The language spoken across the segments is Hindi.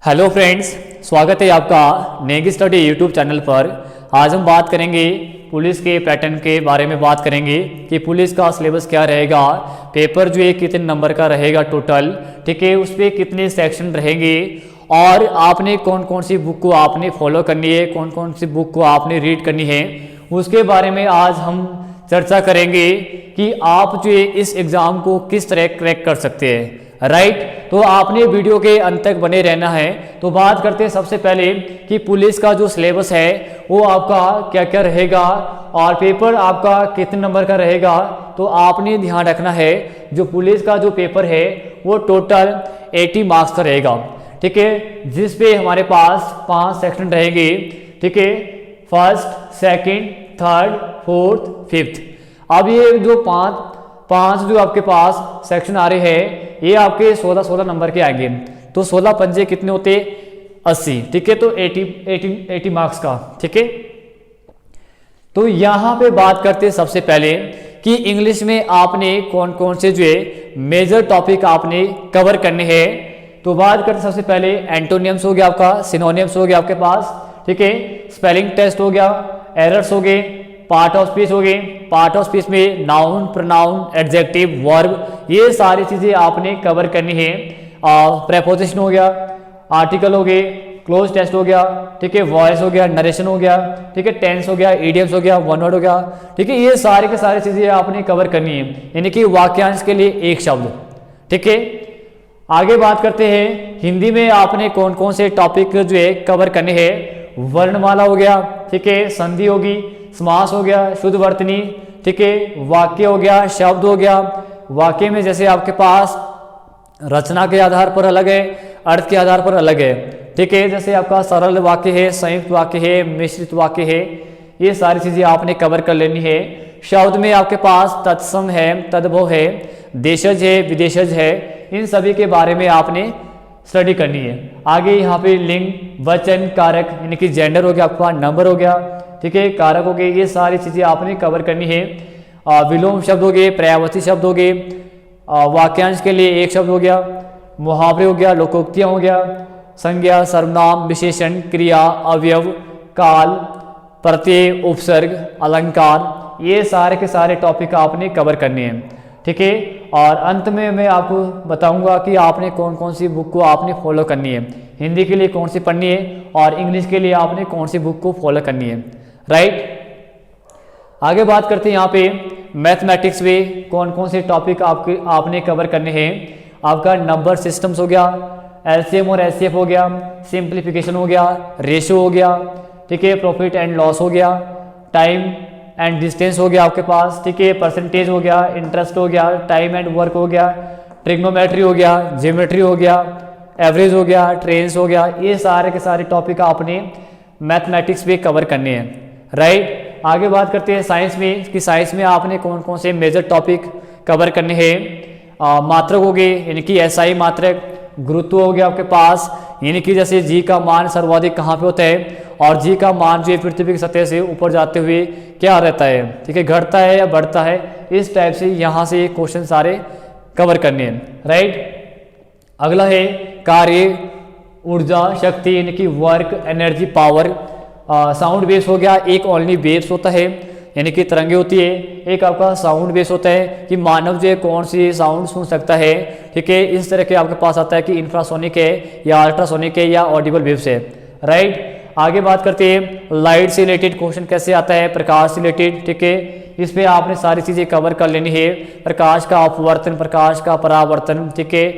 हेलो फ्रेंड्स, स्वागत है आपका नेगी स्टडी यूट्यूब चैनल पर। आज हम बात करेंगे पुलिस के पैटर्न के बारे में बात करेंगे कि पुलिस का सिलेबस क्या रहेगा, पेपर जो है कितने नंबर का रहेगा टोटल, ठीक है, उस पर कितने सेक्शन रहेंगे और आपने कौन कौन सी बुक को आपने फॉलो करनी है, कौन कौन सी बुक को आपने रीड करनी है, उसके बारे में आज हम चर्चा करेंगे कि आप जो है इस एग्ज़ाम को किस तरह क्रैक कर सकते हैं। राइट, तो आपने वीडियो के अंत तक बने रहना है। तो बात करते हैं सबसे पहले कि पुलिस का जो सिलेबस है वो आपका क्या क्या रहेगा और पेपर आपका कितने नंबर का रहेगा। तो आपने ध्यान रखना है जो पुलिस का जो पेपर है वो टोटल 80 मार्क्स का रहेगा, ठीक है, जिस पे हमारे पास 5 सेक्शन रहेंगे, ठीक है, first, second, third, fourth, fifth. अब ये जो पांच जो आपके पास सेक्शन आ रहे हैं ये आपके 16 नंबर के आएंगे। तो 16 पंजे कितने होते, 80, ठीक है, तो 80 मार्क्स का, ठीक है। तो यहां पे बात करते हैं सबसे पहले कि इंग्लिश में आपने कौन कौन से जो है मेजर टॉपिक आपने कवर करने हैं। तो बात करते सबसे पहले एंटोनियम्स हो गया आपका, सिनोनियम्स हो गया आपके पास, ठीक है, स्पेलिंग टेस्ट हो गया, एरर्स हो गए, पार्ट ऑफ स्पीच हो गए। पार्ट ऑफ स्पीच में नाउन, प्रोनाउन, एडजेक्टिव, वर्ब, ये सारी चीजें आपने कवर करनी है। प्रेपोजिशन हो गया, आर्टिकल हो गए, क्लोज टेस्ट हो गया, ठीक है, वॉइस हो गया, नरेशन हो गया, ठीक है, टेंस हो गया, इडियम्स हो गया, वन वर्ड हो गया, ठीक है, ये सारे के सारी चीजें आपने कवर करनी है, यानी कि वाक्यांश के लिए एक शब्द, ठीक है। आगे बात करते हैं हिंदी में आपने कौन कौन से टॉपिक जो है कवर करने हैं। वर्णमाला हो गया, ठीक है, संधि होगी, समास हो गया, शुद्ध वर्तनी, ठीक है, वाक्य हो गया, शब्द हो गया। वाक्य में जैसे आपके पास रचना के आधार पर अलग है, अर्थ के आधार पर अलग है, ठीक है, जैसे आपका सरल वाक्य है, संयुक्त वाक्य है, मिश्रित वाक्य है, ये सारी चीजें आपने कवर कर लेनी है। शब्द में आपके पास तत्सम है, तद्भव है, देशज है, विदेशज है, इन सभी के बारे में आपने स्टडी करनी है। आगे यहाँ पे लिंग, वचन, कारक, यानी कि जेंडर हो गया आपका, नंबर हो गया, ठीक है, कारक हो गए, ये सारी चीजें आपने कवर करनी है। विलोम शब्द हो गए, पर्यायवाची शब्द हो गए, वाक्यांश के लिए एक शब्द हो गया, मुहावरे हो गया, लोकोक्तियां हो गया, संज्ञा, सर्वनाम, विशेषण, क्रिया, अवयव, काल, प्रत्यय, उपसर्ग, अलंकार, ये सारे के सारे टॉपिक आपने कवर करने हैं, ठीक है। और अंत में मैं आपको बताऊंगा कि आपने कौन कौन सी बुक को आपने फॉलो करनी है, हिंदी के लिए कौन सी पढ़नी है और इंग्लिश के लिए आपने कौन सी बुक को फॉलो करनी है। राइट, आगे बात करते हैं यहाँ पे मैथमेटिक्स में कौन कौन से टॉपिक आपने कवर करने हैं। आपका नंबर सिस्टम्स हो गया, एलसीएम और एचसीएफ हो गया, सिंप्लीफिकेशन हो गया, रेशियो हो गया, ठीक है, प्रॉफिट एंड लॉस हो गया, टाइम एंड डिस्टेंस हो गया आपके पास, ठीक है, परसेंटेज हो गया, इंटरेस्ट हो गया, टाइम एंड वर्क हो गया, ट्रिग्नोमेट्री हो गया, ज्योमेट्री हो गया, एवरेज हो गया, ट्रेंस हो गया, ये सारे के सारे टॉपिक आपने मैथमेटिक्स पे कवर करने हैं। राइट, आगे बात करते हैं साइंस में कि साइंस में आपने कौन कौन से मेजर टॉपिक कवर करने हैं। मात्रक हो गए, यानी कि एसआई मात्रक, गुरुत्व हो गया आपके पास, यानी कि जैसे जी का मान सर्वाधिक कहाँ पे होता है और जी का मान जो है पृथ्वी की सतह से ऊपर जाते हुए क्या रहता है, ठीक है, घटता है या बढ़ता है, इस टाइप से यहाँ से क्वेश्चन सारे कवर करने हैं। राइट, अगला है कार्य, ऊर्जा, शक्ति, यानी कि work, energy, power. Sound base हो गया, एक ओनली वेव्स होता है, यानी कि तरंगे होती है, एक आपका साउंड बेस होता है कि मानव जो है कौन सी साउंड सुन सकता है, ठीक है, इस तरह के आपके पास आता है कि इंफ्रासोनिक है या अल्ट्रासोनिक है या ऑडिबल वेव्स है। राइट, आगे बात करते हैं लाइट से रिलेटेड क्वेश्चन कैसे आता है, प्रकाश से रिलेटेड, ठीक है, इस पे आपने सारी चीजें कवर कर लेनी है। प्रकाश का अपवर्तन, प्रकाश का परावर्तन, ठीक है,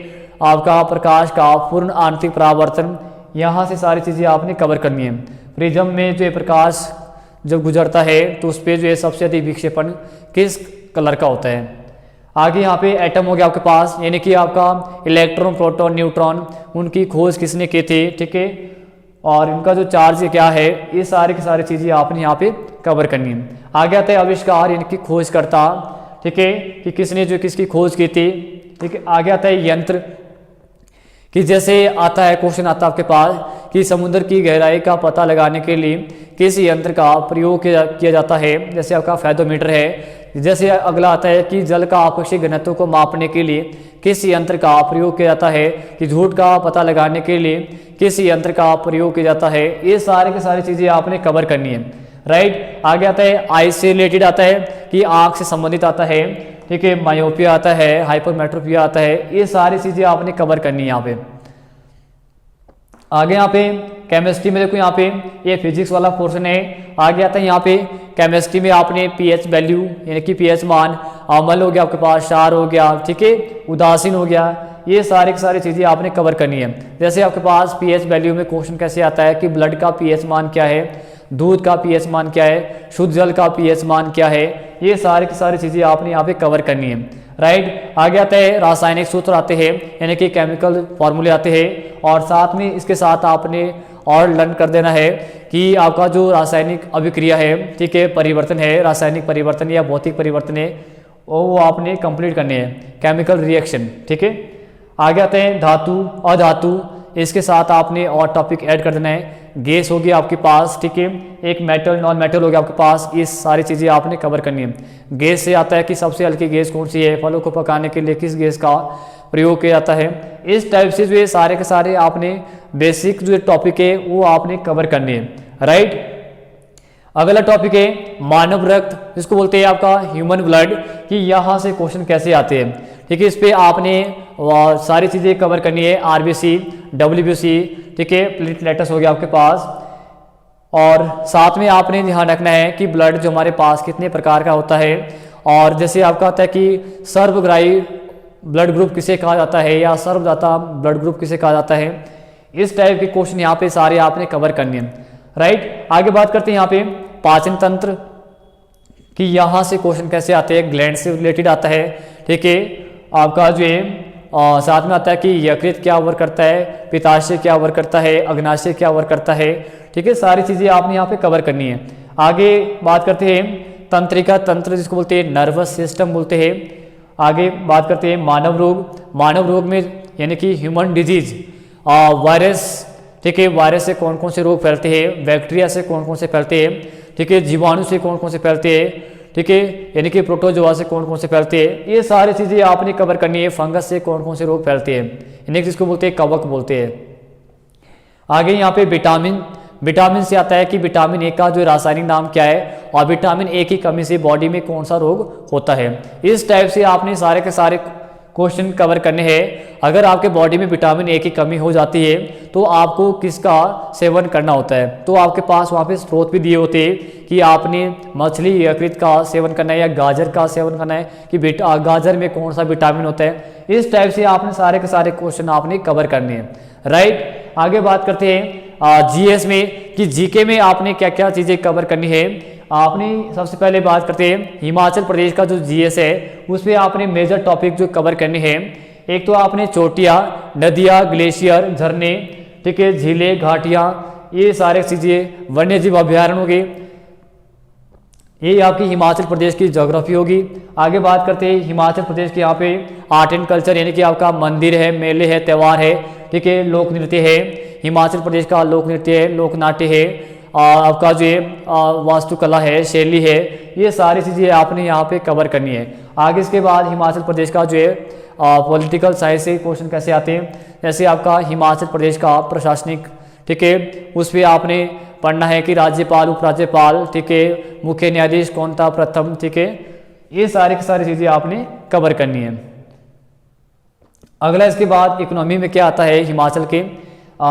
आपका प्रकाश का पूर्ण आंतरिक परावर्तन, यहाँ से सारी चीजें आपने कवर करनी है। प्रिज्म में जो है प्रकाश जब गुजरता है तो उस पर जो है सबसे अधिक विक्षेपण किस कलर का होता है। आगे यहाँ पे एटम हो गया आपके पास, यानी कि आपका इलेक्ट्रॉन, प्रोटॉन, न्यूट्रॉन, उनकी खोज किसने की थी, ठीक है, और इनका जो चार्ज क्या है, ये सारी की सारी चीजें आपने यहाँ पे कवर करनी है। आगे आता है आविष्कार, यानी कि खोजकर्ता, ठीक है, कि किसने जो किसकी खोज की थी, ठीक है। आगे आता है यंत्र, कि जैसे आता है क्वेश्चन आता है आपके पास कि समुद्र की गहराई का पता लगाने के लिए किस यंत्र का प्रयोग किया जाता है, जैसे आपका फेदोमीटर है, जैसे अगला आता है कि जल का आपसी घनत्व को मापने के लिए किस यंत्र का प्रयोग किया जाता है, कि झूठ का पता लगाने के लिए किस यंत्र का प्रयोग किया जाता है। ये सारे की सारी चीज़ें आपने कवर करनी है, राइट। आगे आता है आई से रिलेटेड आता है कि आँख से संबंधित आता है, ठीक है, मायोपिया आता है, हाइपरमेट्रोपिया आता है, ये सारी चीज़ें आपने कवर करनी है यहाँ पे। आगे यहाँ पे केमिस्ट्री में देखो, यहाँ पे ये फिजिक्स वाला पोर्शन है। आगे आता है यहाँ पे केमिस्ट्री में आपने पीएच वैल्यू यानी कि पीएच मान, अम्ल हो गया आपके पास, क्षार हो गया, ठीक है, उदासीन हो गया, ये सारी की सारी चीज़ें आपने कवर करनी है। जैसे आपके पास पीएच वैल्यू में क्वेश्चन कैसे आता है कि ब्लड का पीएच मान क्या है, दूध का पीएच मान क्या है, शुद्ध जल का पीएच मान क्या है, ये सारी की सारी चीज़ें आपने यहाँ पे कवर करनी है, राइट। आगे आता है रासायनिक सूत्र आते हैं यानी कि केमिकल फॉर्मूले आते हैं, और साथ में इसके साथ आपने और लर्न कर देना है कि आपका जो रासायनिक अभिक्रिया है, ठीक है, परिवर्तन है, रासायनिक परिवर्तन या भौतिक परिवर्तन है, वो आपने कंप्लीट करने हैं, केमिकल रिएक्शन, ठीक है। आगे आते हैं धातु अधातु, इसके साथ आपने और टॉपिक ऐड कर देना है। गैस होगी आपके पास, ठीक है, एक मेटल नॉन मेटल हो गया आपके पास, ये सारी चीज़ें आपने कवर करनी है। गैस से आता है कि सबसे हल्की गैस कौन सी है, फलों को पकाने के लिए किस गैस का प्रयोग किया जाता है। इस टाइप से जो ये सारे के सारे आपने बेसिक जो टॉपिक है वो आपने कवर करनी है, राइट। अगला टॉपिक है मानव रक्त, जिसको बोलते हैं आपका ह्यूमन ब्लड, कि यहाँ से क्वेश्चन कैसे आते हैं, ठीक है। इस पे आपने सारी चीज़ें कवर करनी है, आरबीसी, डब्ल्यूबीसी, ठीक है, प्लेटलेट्स हो गया आपके पास, और साथ में आपने ध्यान रखना है कि ब्लड जो हमारे पास कितने प्रकार का होता है, और जैसे आपका होता है कि सर्वग्राही ब्लड ग्रुप किसे कहा जाता है या सर्वदाता ब्लड ग्रुप किसे कहा जाता है, इस टाइप के क्वेश्चन यहाँ पे सारे आपने कवर करने हैं, राइट। आगे बात करते हैं यहाँ पे पाचन तंत्र, कि यहाँ से क्वेश्चन कैसे आते हैं, ग्लैंड से रिलेटेड आता है, ठीक है। आपका जो है साथ में आता है कि यकृत क्या वर्क करता है, पित्ताशय क्या वर्क करता है, अग्नाशय क्या वर्क करता है, ठीक है, सारी चीज़ें आपने यहाँ पे कवर करनी है। आगे बात करते हैं तंत्रिका तंत्र, जिसको बोलते हैं नर्वस सिस्टम बोलते हैं। आगे बात करते हैं मानव रोग, मानव रोग में यानी कि ह्यूमन डिजीज, वायरस, ठीक है, वायरस से कौन कौन से रोग फैलते हैं, बैक्टीरिया से कौन कौन से फैलते हैं, ठीक है, जीवाणु से कौन कौन से फैलते हैं, ठीक है, यानी कि प्रोटोजोआ से कौन कौन से फैलते हैं, ये सारी चीज़ें आपने कवर करनी है। फंगस से कौन कौन से रोग फैलते हैं, यानी कि जिसको बोलते हैं कवक बोलते हैं। आगे यहाँ पे विटामिन, विटामिन से आता है कि विटामिन ए का जो रासायनिक नाम क्या है, और विटामिन ए की कमी से बॉडी में कौन सा रोग होता है। इस टाइप से आपने सारे के सारे क्वेश्चन कवर करने हैं। अगर आपके बॉडी में विटामिन ए की कमी हो जाती है तो आपको किसका सेवन करना होता है, तो आपके पास वहाँ पे स्रोत भी दिए होते हैं कि आपने मछली यकृत का सेवन करना है या गाजर का सेवन करना है, कि गाजर में कौन सा विटामिन होता है। इस टाइप से आपने सारे के सारे क्वेश्चन आपने कवर करने हैं, राइट। आगे बात करते हैं जीएस में, कि जीके में आपने क्या क्या चीज़ें कवर करनी है। आपने सबसे पहले बात करते हैं हिमाचल प्रदेश का जो जीएस है, उसमें आपने मेजर टॉपिक जो कवर करने हैं, एक तो आपने चोटियाँ, नदियाँ, ग्लेशियर, झरने, ठीक है, झीलें, घाटियाँ, ये सारे चीज़ें, वन्य जीव अभ्यारण्य हो गए, ये आपकी हिमाचल प्रदेश की ज्योग्राफी होगी। आगे बात करते हैं हिमाचल प्रदेश के यहाँ पे आर्ट एंड कल्चर, यानी कि आपका मंदिर है, मेले है, त्यौहार है, ठीक है, लोक नृत्य है, हिमाचल प्रदेश का लोक नृत्य है, लोक नाट्य है, आपका जो है वास्तुकला है, शैली है, ये सारी चीज़ें आपने यहाँ पे कवर करनी है। आगे इसके बाद हिमाचल प्रदेश का जो है पॉलिटिकल साइंस से क्वेश्चन कैसे आते हैं, जैसे आपका हिमाचल प्रदेश का प्रशासनिक, ठीक है, उस पर आपने पढ़ना है कि राज्यपाल, उपराज्यपाल, ठीक है, मुख्य न्यायाधीश कौन था प्रथम, ठीक है, ये सारी की सारी चीज़ें आपने कवर करनी है। अगला इसके बाद इकोनॉमी में क्या आता है हिमाचल के,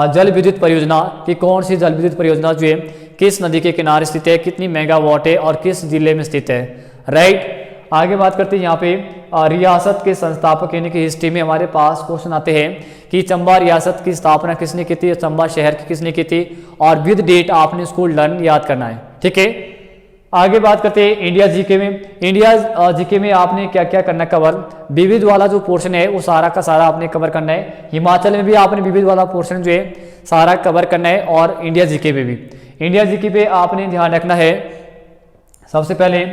जल विद्युत परियोजना, कि कौन सी जल विद्युत परियोजना जो है किस नदी के किनारे स्थित है, कितनी मेगावाट है और किस जिले में स्थित है, राइट। आगे बात करते हैं यहाँ पे रियासत के संस्थापक, यानी कि हिस्ट्री में हमारे पास क्वेश्चन आते हैं कि चंबा रियासत की स्थापना किसने की थी, चंबा शहर की किसने की थी, और विद डेट आपने इसको लर्न याद करना है, ठीक है। आगे बात करते हैं इंडिया जीके में, इंडिया जीके में आपने क्या क्या करना कवर, विविध वाला जो पोर्शन है वो सारा का सारा आपने कवर करना है। हिमाचल में भी आपने विविध वाला पोर्शन जो है सारा कवर करना है, और इंडिया जीके में भी। इंडिया जीके पे आपने ध्यान रखना है सबसे पहले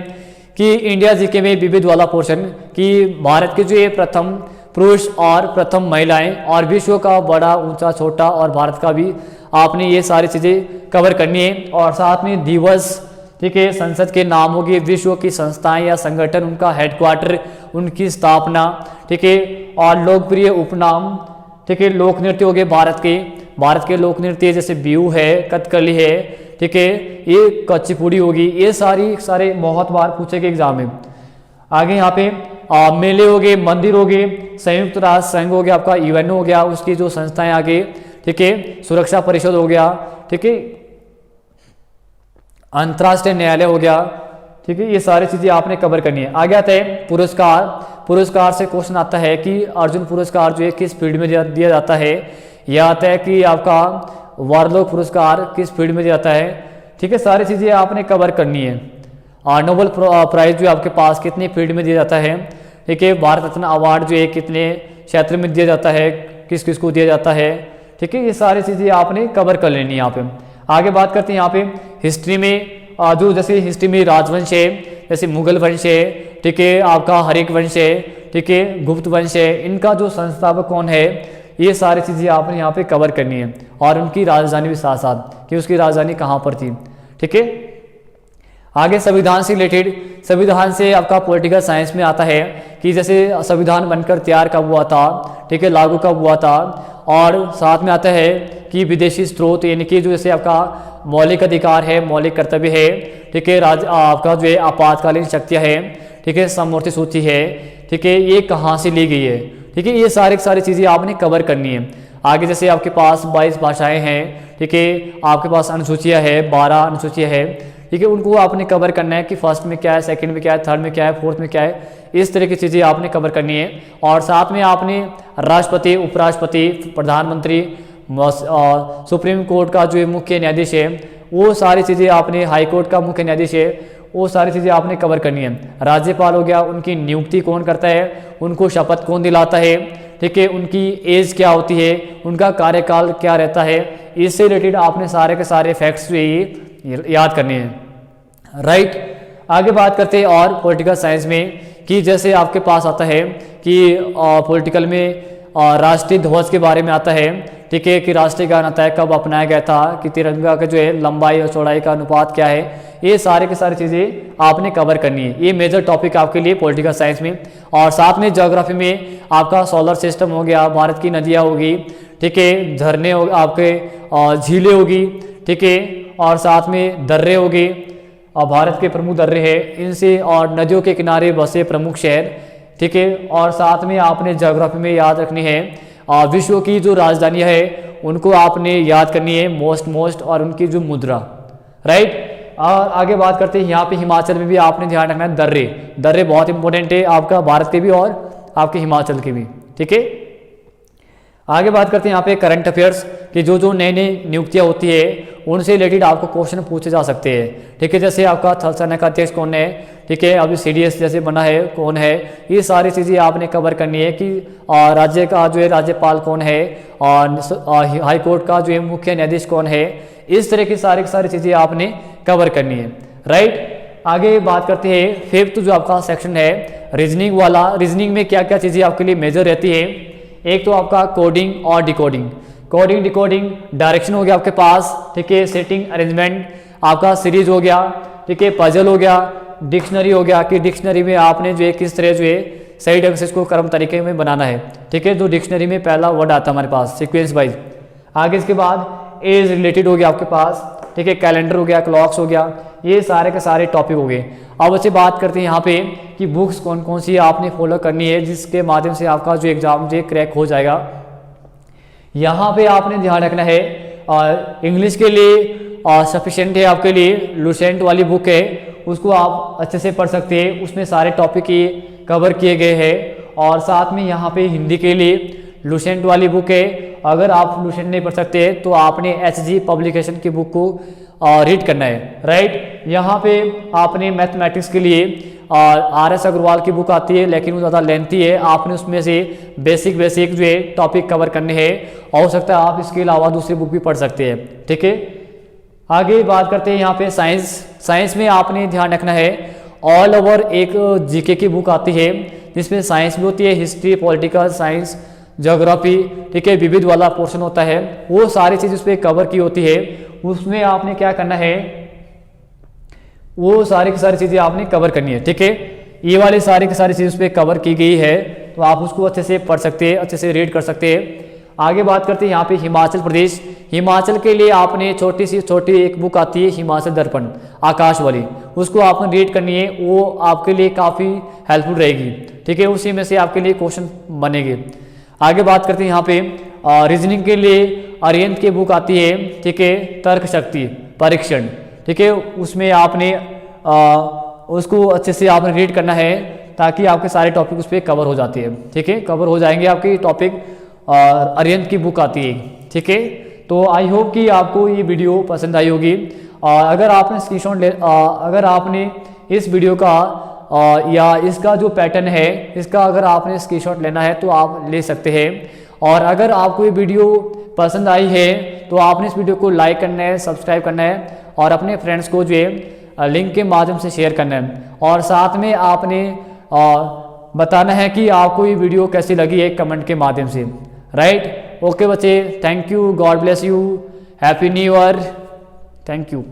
कि इंडिया जीके में विविध वाला पोर्शन, कि भारत के जो है प्रथम पुरुष और प्रथम महिलाएं, और विश्व का बड़ा ऊंचा छोटा और भारत का भी, आपने ये सारी चीज़ें कवर करनी है। और साथ में दिवस, ठीक है, संसद के नाम हो गए, विश्व की संस्थाएं या संगठन, उनका हेडक्वार्टर, उनकी स्थापना, ठीक है, और लोकप्रिय उपनाम, ठीक है, लोक नृत्य हो गए भारत के लोक नृत्य जैसे बिहू है, कथकली है, ठीक है, ये कुचिपुड़ी होगी, ये सारे बहुत बार पूछे गए एग्जाम में। आगे यहाँ पे मेले हो गए, मंदिर हो गए, संयुक्त राष्ट्र संघ हो गया, आपका यूएन हो गया, उसकी जो संस्थाएं आगे, ठीक है, सुरक्षा परिषद हो गया, ठीक है, अंतर्राष्ट्रीय न्यायालय हो गया, ठीक है, ये सारी चीजें आपने कवर करनी है। आगे आता है पुरस्कार से क्वेश्चन आता है कि अर्जुन पुरस्कार जो है किस फील्ड में दिया जाता है, यह आता है कि आपका वार्लोक पुरस्कार किस फील्ड में दिया जाता है, ठीक है, सारी चीजें आपने कवर करनी है। और नोबेल प्राइज जो आपके पास कितने फील्ड में दिया जाता है, ठीक है, भारत रत्न अवार्ड जो है कितने क्षेत्र में दिया जाता है, किस किस को दिया जाता है, ठीक है, ये सारी चीजें आपने कवर कर लेनी है। यहाँ पे आगे बात करते हैं यहाँ पे हिस्ट्री में, जो जैसे हिस्ट्री में राजवंश है, जैसे मुगल वंश है, ठीक है, आपका हरिक वंश है, ठीक है, गुप्त वंश है, इनका जो संस्थापक कौन है, ये सारी चीजें आपने यहाँ पे कवर करनी है, और उनकी राजधानी भी साथ साथ कि उसकी राजधानी कहाँ पर थी, ठीक है। आगे संविधान से रिलेटेड, संविधान से आपका पॉलिटिकल साइंस में आता है कि जैसे संविधान बनकर तैयार कब हुआ था, ठीक है, लागू कब हुआ था, और साथ में आता है कि विदेशी स्रोत यानी कि जो जैसे आपका मौलिक अधिकार है, मौलिक कर्तव्य है, ठीक है, आपका जो है आपातकालीन शक्तियाँ है, ठीक है, समवर्ती सूची है, ठीक है, ये कहाँ से ली गई है, ठीक है, ये सारी चीज़ें आपने कवर करनी है। आगे जैसे आपके पास 22 भाषाएं हैं, ठीक है, आपके पास अनुसूचियाँ है, 12 अनुसूचियाँ है, ठीक है, उनको आपने कवर करना है कि फर्स्ट में क्या है, सेकंड में क्या है, थर्ड में क्या है, फोर्थ में क्या है, इस तरह की चीज़ें आपने कवर करनी है। और साथ में आपने राष्ट्रपति, उपराष्ट्रपति, प्रधानमंत्री, सुप्रीम कोर्ट का जो मुख्य न्यायाधीश है, वो सारी चीज़ें आपने, हाई कोर्ट का मुख्य न्यायाधीश है, वो सारी चीज़ें आपने कवर करनी है। राज्यपाल हो गया, उनकी नियुक्ति कौन करता है, उनको शपथ कौन दिलाता है, ठीक है, उनकी एज क्या होती है, उनका कार्यकाल क्या रहता है, इससे रिलेटेड आपने सारे के सारे फैक्ट्स जो ये याद करने हैं, राइट। आगे बात करते हैं और पॉलिटिकल साइंस में कि जैसे आपके पास आता है कि पॉलिटिकल में राष्ट्रीय ध्वज के बारे में आता है, ठीक है, कि राष्ट्रीय गान आता है कब अपनाया गया था, कि तिरंगा का जो है लंबाई और चौड़ाई का अनुपात क्या है, ये सारे की सारी चीज़ें आपने कवर करनी है। ये मेजर टॉपिक आपके लिए पॉलिटिकल साइंस में। और साथ में ज्योग्राफी में आपका सोलर सिस्टम हो गया, भारत की नदियाँ होगी, ठीक है, झरने हो आपके, झीलें होगी, ठीक है, और साथ में दर्रे होगी, और भारत के प्रमुख दर्रे हैं इनसे, और नदियों के किनारे बसे प्रमुख शहर, ठीक है। और साथ में आपने ज्योग्राफी में याद रखनी है विश्व की जो राजधानियाँ है उनको आपने याद करनी है मोस्ट, और उनकी जो मुद्रा, राइट। और आगे बात करते हैं यहाँ पे हिमाचल में भी आपने ध्यान रखना है, दर्रे बहुत इंपॉर्टेंट है आपका, भारत के भी और आपके हिमाचल के भी, ठीक है। आगे बात करते हैं यहाँ पे करंट अफेयर्स कि जो नई नियुक्तियाँ होती है उनसे रिलेटेड आपको क्वेश्चन पूछे जा सकते हैं, ठीक है। जैसे आपका थल सेना का अध्यक्ष कौन है, ठीक है, अभी CDS जैसे बना है कौन है, ये सारी चीज़ें आपने कवर करनी है कि राज्य का जो है राज्यपाल कौन है, और हाई कोर्ट का जो है मुख्य न्यायाधीश कौन है, इस तरह की सारी चीज़ें आपने कवर करनी है, राइट। आगे बात करते हैं फिफ्थ जो आपका सेक्शन है रीजनिंग वाला। रीजनिंग में क्या क्या चीज़ें आपके लिए मेजर रहती है, एक तो आपका कोडिंग और डिकोडिंग। कोडिंग डिकोडिंग डायरेक्शन हो गया आपके पास, ठीक है, सेटिंग अरेंजमेंट आपका सीरीज हो गया, ठीक है, पजल हो गया, डिक्शनरी हो गया कि डिक्शनरी में आपने जो है किस तरह जो है सही ढंग से इसको क्रम तरीके में बनाना है, ठीक है, जो डिक्शनरी में पहला वर्ड आता है हमारे पास सीक्वेंस वाइज। आगे इसके बाद एज रिलेटेड हो गया आपके पास, ठीक है, कैलेंडर हो गया, क्लॉक्स हो गया, ये सारे के सारे टॉपिक हो गए। अब अच्छी बात करते हैं यहाँ पे कि बुक्स कौन कौन सी आपने फॉलो करनी है जिसके माध्यम से आपका जो एग्जाम जो क्रैक हो जाएगा। यहाँ पे आपने ध्यान रखना है और इंग्लिश के लिए सफिशिएंट है आपके लिए लुसेंट वाली बुक है, उसको आप अच्छे से पढ़ सकते हैं, उसमें सारे टॉपिक ये कवर किए गए हैं। और साथ में यहाँ पे हिंदी के लिए लुसेंट वाली बुक है, अगर आप लुसेंट नहीं पढ़ सकते तो आपने HG पब्लिकेशन की बुक को रीड करना है, राइट। यहाँ पे आपने मैथमेटिक्स के लिए RS अग्रवाल की बुक आती है लेकिन वो ज़्यादा लेंथी है, आपने उसमें से बेसिक जो है टॉपिक कवर करने हैं, और हो सकता है आप इसके अलावा दूसरी बुक भी पढ़ सकते हैं, ठीक है। आगे बात करते हैं यहाँ पे साइंस में आपने ध्यान रखना है ऑल ओवर एक GK की बुक आती है जिसमें साइंस भी होती है, हिस्ट्री, पॉलिटिकल साइंस, ज्योग्राफी, ठीक है, विविध वाला पोर्शन होता है, वो सारी चीज़ उस पर कवर की होती है। उसमें आपने क्या करना है, वो सारी की सारी चीज़ें आपने कवर करनी है, ठीक है। ये वाली सारी की सारी चीज़ उस पर कवर की गई है, तो आप उसको अच्छे से पढ़ सकते हैं, अच्छे से रीड कर सकते हैं। आगे बात करते हैं यहाँ पे हिमाचल प्रदेश। हिमाचल के लिए आपने छोटी एक बुक आती है हिमाचल दर्पण, आकाश वाली, उसको आपने रीड करनी है, वो आपके लिए काफ़ी हेल्पफुल रहेगी, ठीक है। उसी में से आपके लिए क्वेश्चन बनेंगे। आगे बात करते हैं यहाँ पे रीजनिंग के लिए आर्यन की बुक आती है, ठीक है, तर्क शक्ति परीक्षण, ठीक है। उसमें आपने उसको अच्छे से आपने रीड करना है ताकि आपके सारे टॉपिक उस पर कवर हो जाते हैं, ठीक है, कवर हो जाएंगे आपके टॉपिक। आर्यन की बुक आती है, ठीक है। तो आई होप कि आपको ये वीडियो पसंद आई होगी। अगर आपने स्क्रीनशॉट अगर आपने इस वीडियो का या इसका जो पैटर्न है इसका अगर आपने स्क्रीनशॉट लेना है तो आप ले सकते हैं। और अगर आपको ये वीडियो पसंद आई है तो आपने इस वीडियो को लाइक करना है, सब्सक्राइब करना है और अपने फ्रेंड्स को जो है लिंक के माध्यम से शेयर करना है। और साथ में आपने बताना है कि आपको ये वीडियो कैसी लगी है कमेंट के माध्यम से, राइट। ओके बच्चे, thank you, God bless you, happy new year, thank you.